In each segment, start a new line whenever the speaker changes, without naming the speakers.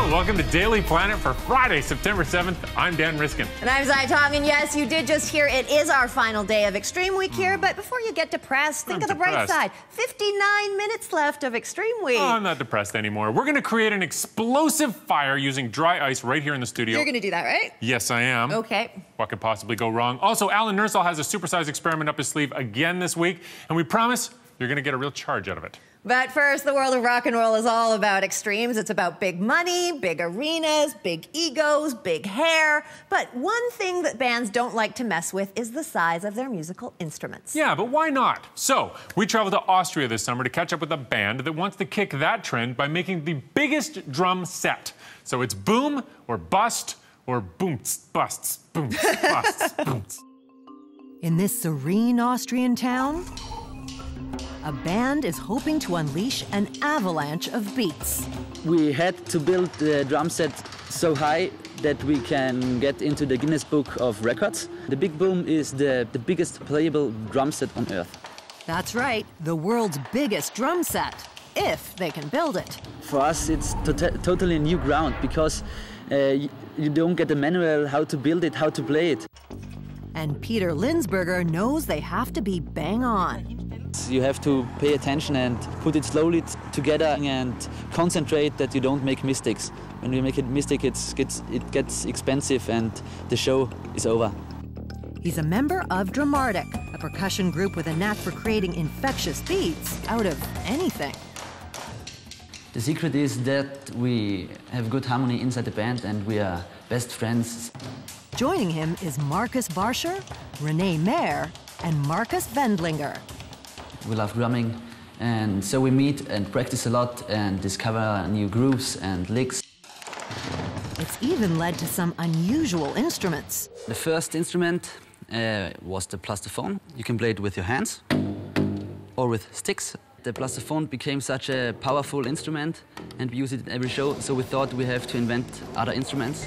Welcome to Daily Planet for Friday, September 7th. I'm Dan Riskin.
And I'm Zai Tong, and yes, you did just hear it is our final day of Extreme Week here, but before you get depressed, think of the bright side. 59 minutes left of Extreme Week.
Oh, I'm not depressed anymore. We're going to create an explosive fire using dry ice right here in the studio.
You're going to do that, right?
Yes, I am.
Okay.
What could possibly go wrong? Also, Alan Nursall has a supersized experiment up his sleeve again this week, and we promise you're going to get a real charge out of it.
But first, the world of rock and roll is all about extremes. It's about big money, big arenas, big egos, big hair. But one thing that bands don't like to mess with is the size of their musical instruments.
Yeah, but why not? So, we traveled to Austria this summer to catch up with a band that wants to kick that trend by making the biggest drum set. So it's boom or bust or boomts, busts, boomts, busts, boomts.
In this serene Austrian town, a band is hoping to unleash an avalanche of beats.
We had to build the drum set so high that we can get into the Guinness Book of Records. The Big Boom is the biggest playable drum set on Earth.
That's right, the world's biggest drum set, if they can build it.
For us, it's totally new ground because you don't get a manual how to build it, how to play it.
And Peter Linsberger knows they have to be bang on.
You have to pay attention and put it slowly together and concentrate that you don't make mistakes. When you make a mistake, it gets expensive and the show is over.
He's a member of Drumartic, a percussion group with a knack for creating infectious beats out of anything.
The secret is that we have good harmony inside the band and we are best friends.
Joining him is Marcus Barscher, Renee Mayer, and Marcus Wendlinger.
We love drumming, and so we meet and practice a lot and discover new grooves and licks.
It's even led to some unusual instruments.
The first instrument was the plastophone. You can play it with your hands or with sticks. The plastophone became such a powerful instrument and we use it in every show, so we thought we have to invent other instruments.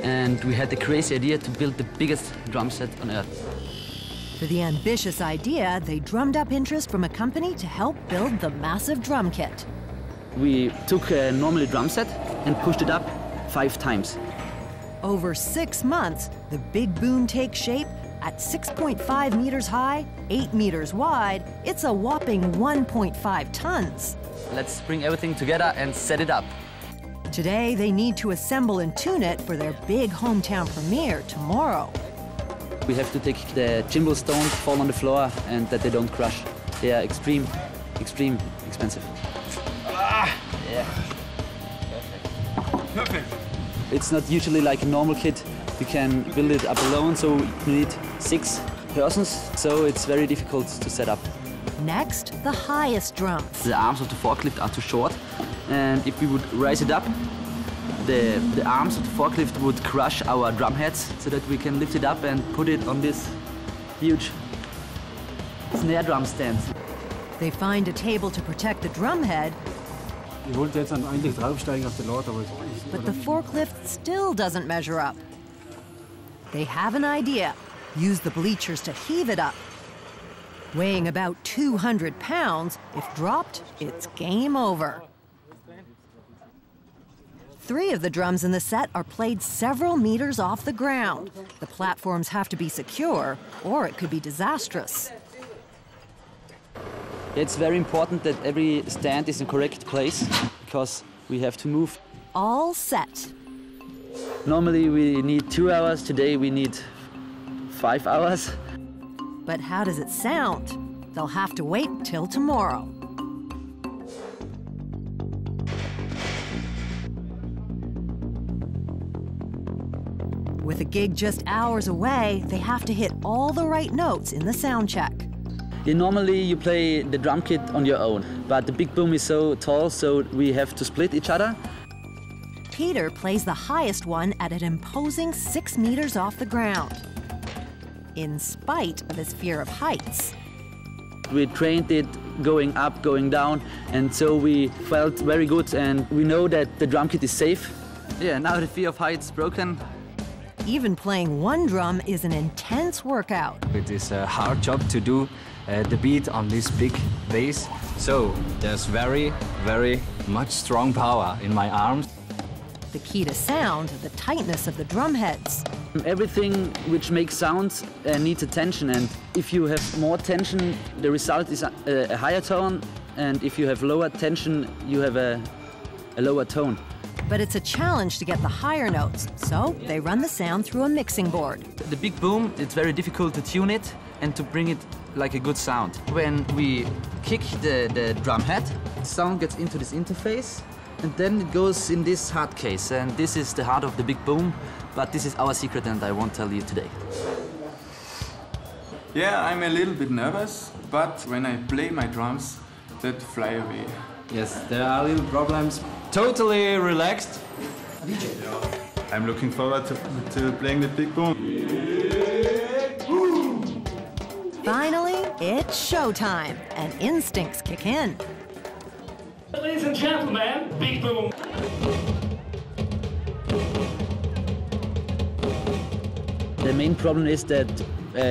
And we had the crazy idea to build the biggest drum set on Earth.
For the ambitious idea, they drummed up interest from a company to help build the massive drum kit.
We took a normal drum set and pushed it up 5 times.
Over 6 months, the Big Boom takes shape at 6.5 meters high, 8 meters wide. It's a whopping 1.5 tons.
Let's bring everything together and set it up.
Today, they need to assemble and tune it for their big hometown premiere tomorrow.
We have to take the cymbals don't fall on the floor and that they don't crush. They are extreme expensive. Yeah.
Perfect.
It's not usually like a normal kit. You can build it up alone, so you need 6 persons, so it's very difficult to set up.
Next, the highest drums.
The arms of the forklift are too short, and if we would raise it up, the arms of the forklift would crush our drum heads so that we can lift it up and put it on this huge snare drum stand.
They find a table to protect the drum head,
but
the forklift still doesn't measure up. They have an idea. Use the bleachers to heave it up. Weighing about 200 pounds, if dropped, it's game over. 3 of the drums in the set are played several meters off the ground. The platforms have to be secure, or it could be disastrous.
It's very important that every stand is in correct place, because we have to move.
All set.
Normally we need 2 hours, today we need 5 hours.
But how does it sound? They'll have to wait till tomorrow. With a gig just hours away, they have to hit all the right notes in the sound check.
Yeah, normally you play the drum kit on your own, but the Big Boom is so tall, so we have to split each other.
Peter plays the highest one at an imposing 6 meters off the ground, in spite of his fear of heights.
We trained it going up, going down, and so we felt very good, and we know that the drum kit is safe. Yeah, now the fear of heights is broken.
Even playing one drum is an intense workout.
It is a hard job to do the beat on this big bass. So there's very, very much strong power in my arms.
The key to sound, the tightness of the drum heads.
Everything which makes sounds needs a tension, and if you have more tension, the result is a higher tone, and if you have lower tension, you have a lower tone.
But it's a challenge to get the higher notes, so they run the sound through a mixing board.
The big boom, it's very difficult to tune it and to bring it like a good sound. When we kick the drum head, sound gets into this interface, and then it goes in this hard case, and this is the heart of the big boom, but this is our secret and I won't tell you today.
Yeah, I'm a little bit nervous, but when I play my drums, that fly away.
Yes, there are little problems. Totally relaxed.
I'm looking forward to playing the big boom.
Finally, it's showtime, and instincts kick in.
Ladies and gentlemen, big boom.
The main problem is that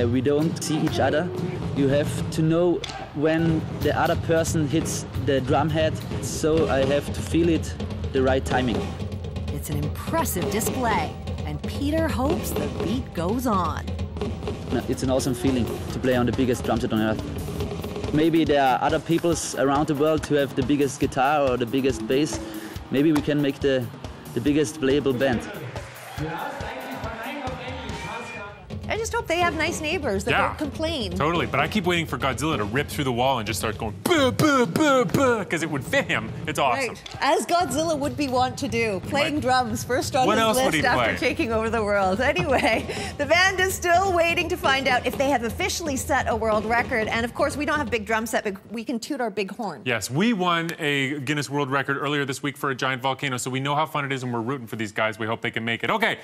we don't see each other. You have to know when the other person hits the drum head, so I have to feel it the right timing.
It's an impressive display, and Peter hopes the beat goes on.
It's an awesome feeling to play on the biggest drum set on earth. Maybe there are other peoples around the world who have the biggest guitar or the biggest bass. Maybe we can make the biggest playable band.
I just hope they have nice neighbors that don't complain.
Totally, but I keep waiting for Godzilla to rip through the wall and just start going buh, buh, buh, buh, because it would fit him. It's awesome.
Right. As Godzilla would be wont to do, playing drums first on
What
his
else would
list
he
after
play?
taking over the world. Anyway, the band is still waiting to find out if they have officially set a world record. And of course, we don't have big drum set, but we can toot our big horn.
Yes, we won a Guinness World Record earlier this week for a giant volcano, so we know how fun it is and we're rooting for these guys. We hope they can make it. Okay.